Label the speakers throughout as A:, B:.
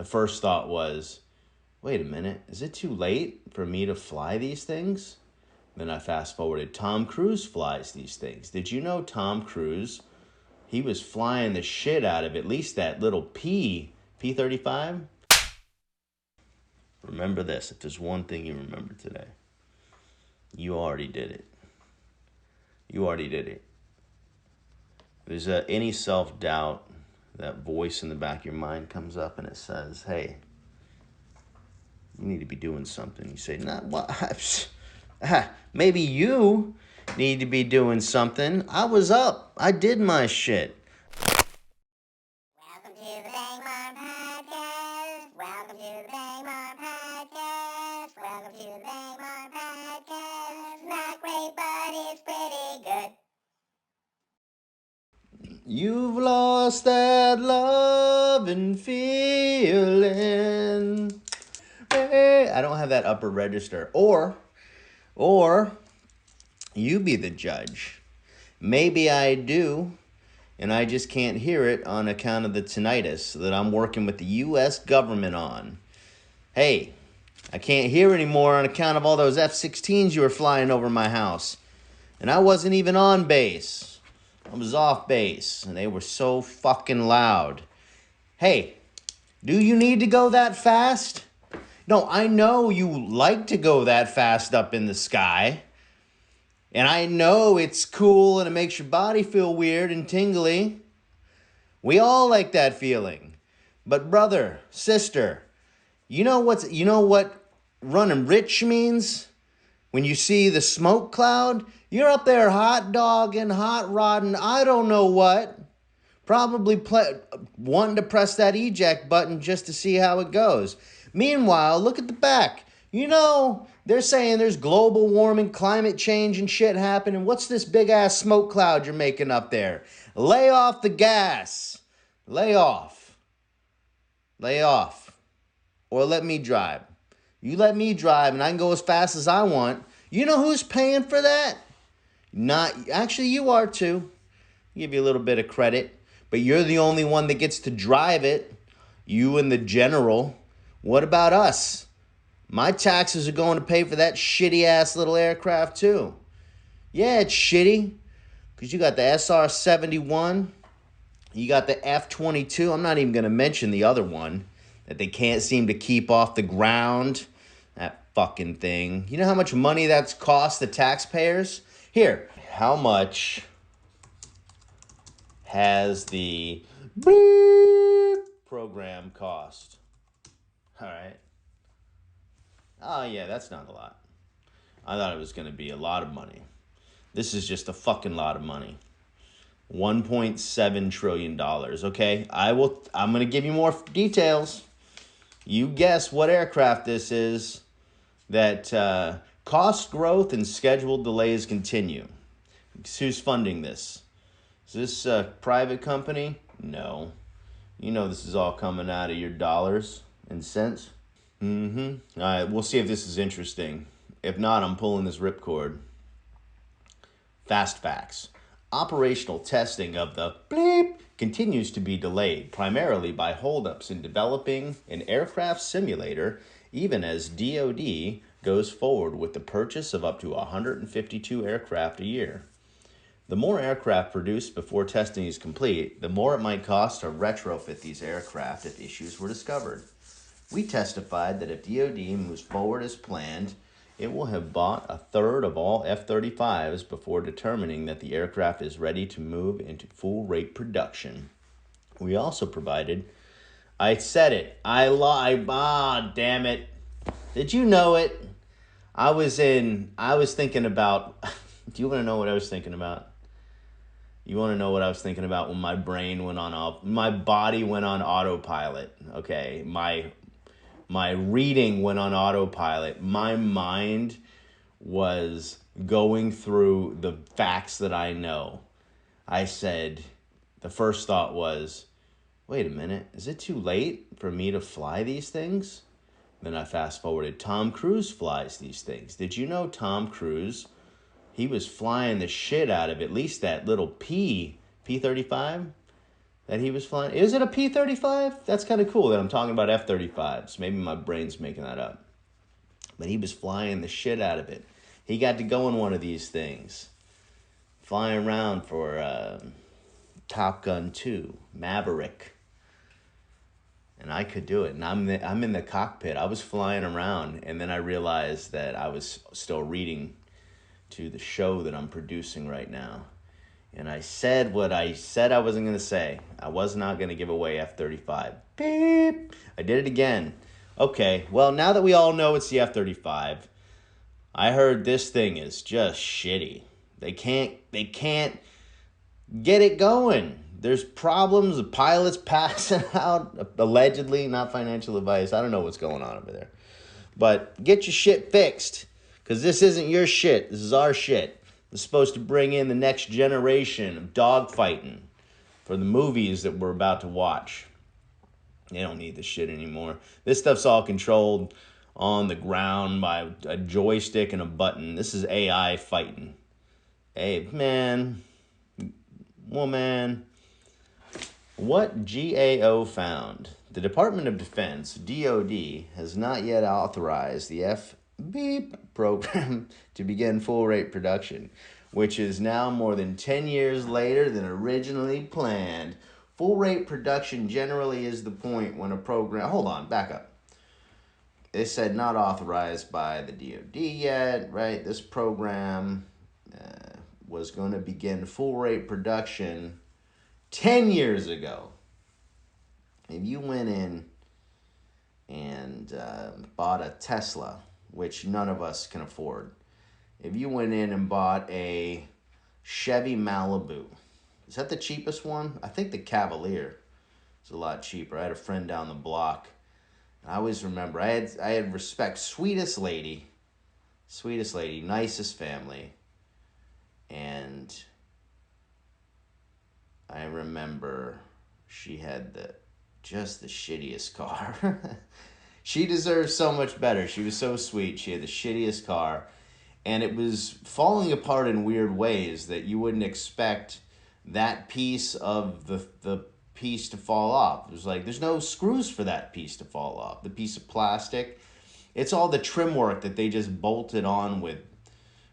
A: the first thought was, wait a minute, is it too late for me to fly these things? Then I fast forwarded, Tom Cruise flies these things. Did you know Tom Cruise, he was flying the shit out of at least that little P-35? Remember this, if there's one thing you remember today, you already did it. You already did it. There's any self-doubt, that voice in the back of your mind comes up and it says, hey, you need to be doing something. You say, nah, what? Maybe you need to be doing something. I was up. I did my shit.
B: Welcome to the BANGMART podcast. Welcome to the BANGMART podcast. Welcome to the BANGMART podcast. Not great, but it's pretty good.
A: You've lost that love and feeling. Hey, I don't have that upper register. Or you be the judge. Maybe I do, and I just can't hear it on account of the tinnitus that I'm working with the U.S. government on. Hey, I can't hear anymore on account of all those F-16s you were flying over my house. And I wasn't even on base. I was off base, and they were so fucking loud. Hey, do you need to go that fast? No, I know you like to go that fast up in the sky. And I know it's cool and it makes your body feel weird and tingly. We all like that feeling. But brother, sister, you know what running rich means? When you see the smoke cloud, you're up there hot dogging, hot rodding, I don't know what. Probably wanting to press that eject button just to see how it goes. Meanwhile, look at the back. You know, they're saying there's global warming, climate change and shit happening. What's this big-ass smoke cloud you're making up there? Lay off the gas. Lay off. Lay off. Or let me drive. You let me drive and I can go as fast as I want. You know who's paying for that? Actually, you are too. Give you a little bit of credit. But you're the only one that gets to drive it. You and the general. What about us? My taxes are going to pay for that shitty-ass little aircraft too. Yeah, it's shitty. Because you got the SR-71. You got the F-22. I'm not even going to mention the other one that they can't seem to keep off the ground. That fucking thing. You know how much money that's cost the taxpayers? Here, how much has the beep program cost? All right. Oh, yeah, that's not a lot. I thought it was going to be a lot of money. This is just a fucking lot of money. $1.7 trillion, okay? I'm going to give you more details. You guess what aircraft this is that cost growth and scheduled delays continue. Who's funding this? Is this a private company? No. You know this is all coming out of your dollars and cents. All right, we'll see if this is interesting. If not, I'm pulling this ripcord. Fast facts. Operational testing of the bleep continues to be delayed, primarily by holdups in developing an aircraft simulator, even as DoD goes forward with the purchase of up to 152 aircraft a year. The more aircraft produced before testing is complete, the more it might cost to retrofit these aircraft if issues were discovered. We testified that if DoD moves forward as planned, it will have bought a third of all F-35s before determining that the aircraft is ready to move into full-rate production. We also provided... I said it. I lied. Ah, damn it. Did you know it? I was thinking about... Do you want to know what I was thinking about? You want to know what I was thinking about when my brain went on... My body went on autopilot, okay? My reading went on autopilot. My mind was going through the facts that I know. I said, the first thought was, wait a minute, is it too late for me to fly these things? Then I fast forwarded, Tom Cruise flies these things. Did you know Tom Cruise, he was flying the shit out of at least that little P-35? that he was flying. Is it a P-35? That's kind of cool that I'm talking about F-35s. Maybe my brain's making that up. But he was flying the shit out of it. He got to go in one of these things. Flying around for Top Gun 2, Maverick. And I could do it. And I'm in the cockpit. I was flying around. And then I realized that I was still reading to the show that I'm producing right now. And I said what I said I wasn't going to say. I was not going to give away F-35. Beep. I did it again. Okay, well, now that we all know it's the F-35, I heard this thing is just shitty. They can't get it going. There's problems. The pilot's passing out, allegedly, not financial advice. I don't know what's going on over there. But get your shit fixed, because this isn't your shit. This is our shit. It's supposed to bring in the next generation of dogfighting for the movies that we're about to watch. They don't need this shit anymore. This stuff's all controlled on the ground by a joystick and a button. This is AI fighting. Hey, man, woman, what GAO found? The Department of Defense, DOD, has not yet authorized the FBEEP program to begin full-rate production, which is now more than 10 years later than originally planned. Full-rate production generally is the point when a program... Hold on, back up. It said not authorized by the DOD yet, right? This program was going to begin full-rate production 10 years ago. If you went in and bought a Tesla, which none of us can afford, if you went in and bought a Chevy Malibu, is that the cheapest one? I think the Cavalier is a lot cheaper. I had a friend down the block. I always remember, I had respect. Sweetest lady, nicest family. And I remember she had just the shittiest car. She deserves so much better. She was so sweet. She had the shittiest car. And it was falling apart in weird ways that you wouldn't expect that piece of the piece to fall off. It was like, there's no screws for that piece to fall off. The piece of plastic. It's all the trim work that they just bolted on with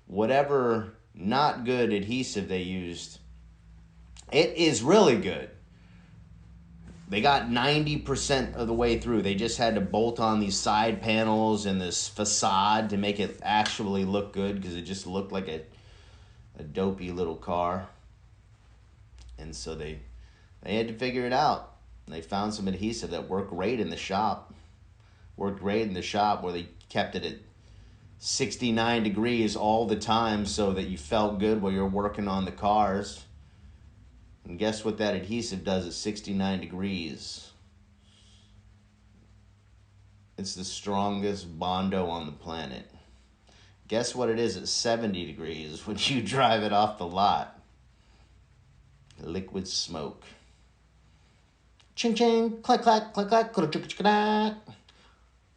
A: whatever not good adhesive they used. It is really good. They got 90% of the way through. They just had to bolt on these side panels and this facade to make it actually look good, because it just looked like a dopey little car. And so they had to figure it out. They found some adhesive that worked great in the shop. Where they kept it at 69 degrees all the time so that you felt good while you're working on the cars. And guess what that adhesive does at 69 degrees? It's the strongest Bondo on the planet. Guess what it is at 70 degrees when you drive it off the lot? Liquid smoke. Ching ching, clack clack, clack clack, clack.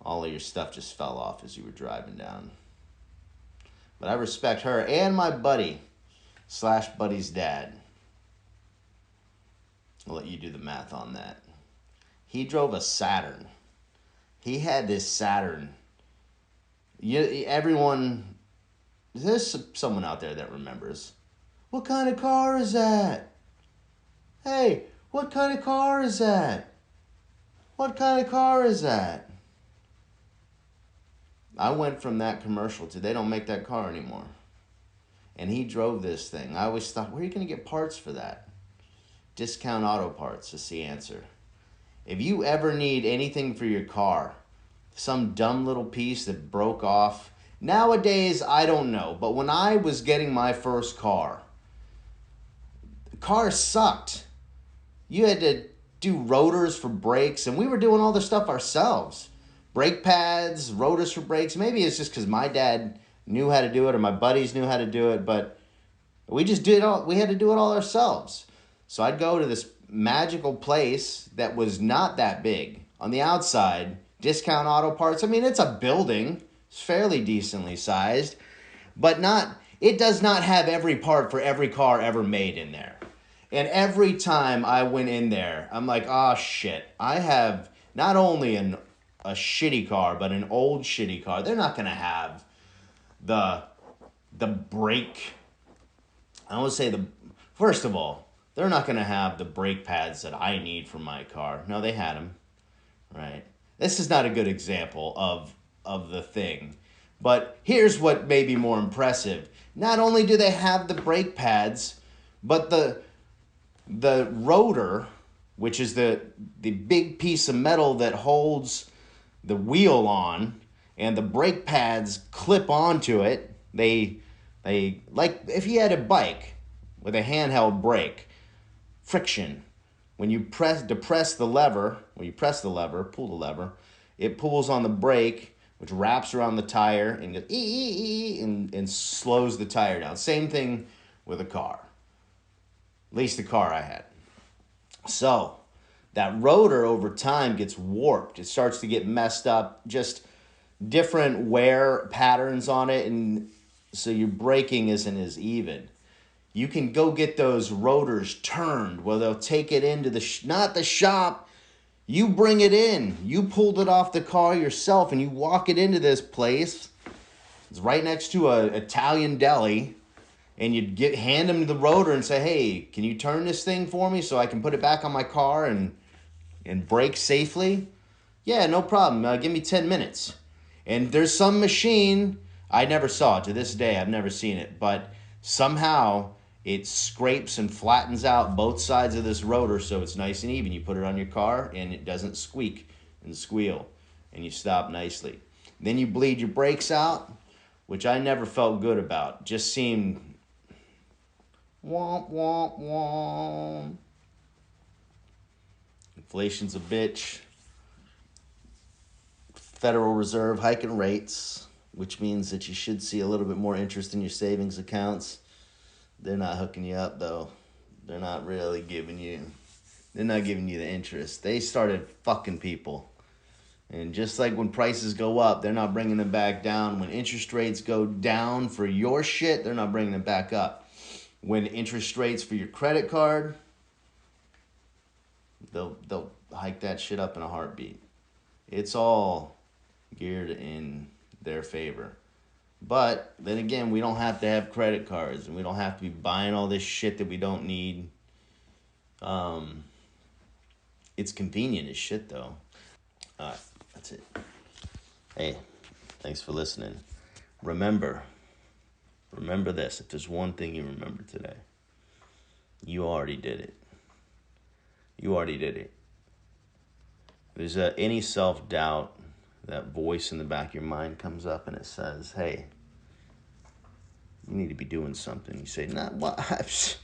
A: All of your stuff just fell off as you were driving down. But I respect her and my buddy / buddy's dad. I'll let you do the math on that. He drove a Saturn. He had this Saturn. There's someone out there that remembers. What kind of car is that? Hey, what kind of car is that? What kind of car is that? I went from that commercial to they don't make that car anymore. And he drove this thing. I always thought, where are you going to get parts for that? Discount Auto Parts is the answer. If you ever need anything for your car, some dumb little piece that broke off, nowadays, I don't know. But when I was getting my first car, the car sucked. You had to do rotors for brakes, and we were doing all the stuff ourselves. Brake pads, rotors for brakes. Maybe it's just because my dad knew how to do it or my buddies knew how to do it, but we just did all. We had to do it all ourselves. So I'd go to this magical place that was not that big. On the outside, Discount Auto Parts. I mean, it's a building. It's fairly decently sized. But it does not have every part for every car ever made in there. And every time I went in there, I'm like, oh shit, I have not only a shitty car, but an old shitty car. They're not gonna have the brake. I would say first of all, they're not gonna have the brake pads that I need for my car. No, they had them, right? This is not a good example of the thing. But here's what may be more impressive. Not only do they have the brake pads, but the rotor, which is the big piece of metal that holds the wheel on, and the brake pads clip onto it. They like if you had a bike with a handheld brake, friction. When you pull the lever, it pulls on the brake, which wraps around the tire and goes and slows the tire down. Same thing with a car. At least the car I had. So that rotor over time gets warped. It starts to get messed up. Just different wear patterns on it, and so your braking isn't as even. You can go get those rotors turned where they'll take it into not the shop. You bring it in. You pulled it off the car yourself and you walk it into this place. It's right next to an Italian deli. And you'd hand them the rotor and say, hey, can you turn this thing for me so I can put it back on my car and brake safely? Yeah, no problem. Give me 10 minutes. And there's some machine, I never saw it to this day. I've never seen it. But somehow it scrapes and flattens out both sides of this rotor so it's nice and even. You put it on your car and it doesn't squeak and squeal. And you stop nicely. Then you bleed your brakes out, which I never felt good about. Just seemed womp, womp, womp. Inflation's a bitch. Federal Reserve hiking rates, which means that you should see a little bit more interest in your savings accounts. They're not hooking you up, though. They're not really giving you the interest. They started fucking people. And just like when prices go up, they're not bringing them back down. When interest rates go down for your shit, they're not bringing them back up. When interest rates for your credit card, they'll hike that shit up in a heartbeat. It's all geared in their favor. But then again, we don't have to have credit cards and we don't have to be buying all this shit that we don't need. It's convenient as shit though. Alright, that's it. Hey, thanks for listening. Remember this. If there's one thing you remember today, you already did it. You already did it. If there's any self-doubt, that voice in the back of your mind comes up and it says, hey, you need to be doing something. You say, nah, what?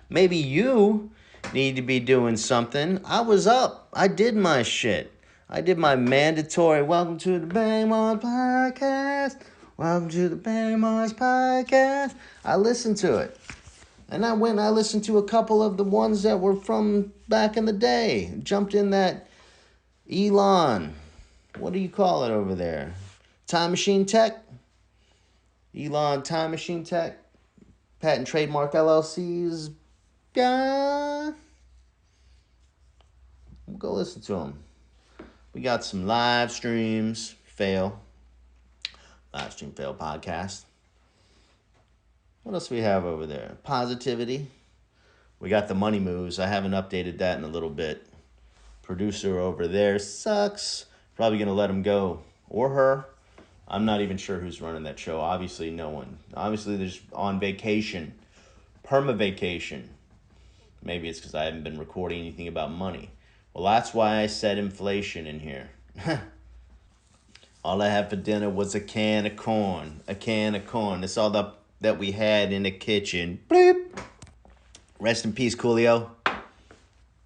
A: Maybe you need to be doing something. I was up. I did my shit. I did my mandatory welcome to the BANGMART podcast. Welcome to the BANGMART podcast. I listened to it. And I listened to a couple of the ones that were from back in the day. Jumped in that Elon. What do you call it over there? Time Machine Tech? Elon Time Machine Tech? Patent Trademark LLCs? Yeah. We'll go listen to them. We got some live streams. Live stream fail podcast. What else do we have over there? Positivity. We got the money moves. I haven't updated that in a little bit. Producer over there sucks. Probably going to let him go. Or her. I'm not even sure who's running that show. Obviously, no one. Obviously, they're just on vacation. Perma-vacation. Maybe it's because I haven't been recording anything about money. Well, that's why I said inflation in here. All I had for dinner was a can of corn. A can of corn. That's all that we had in the kitchen. Bleep. Rest in peace, Coolio.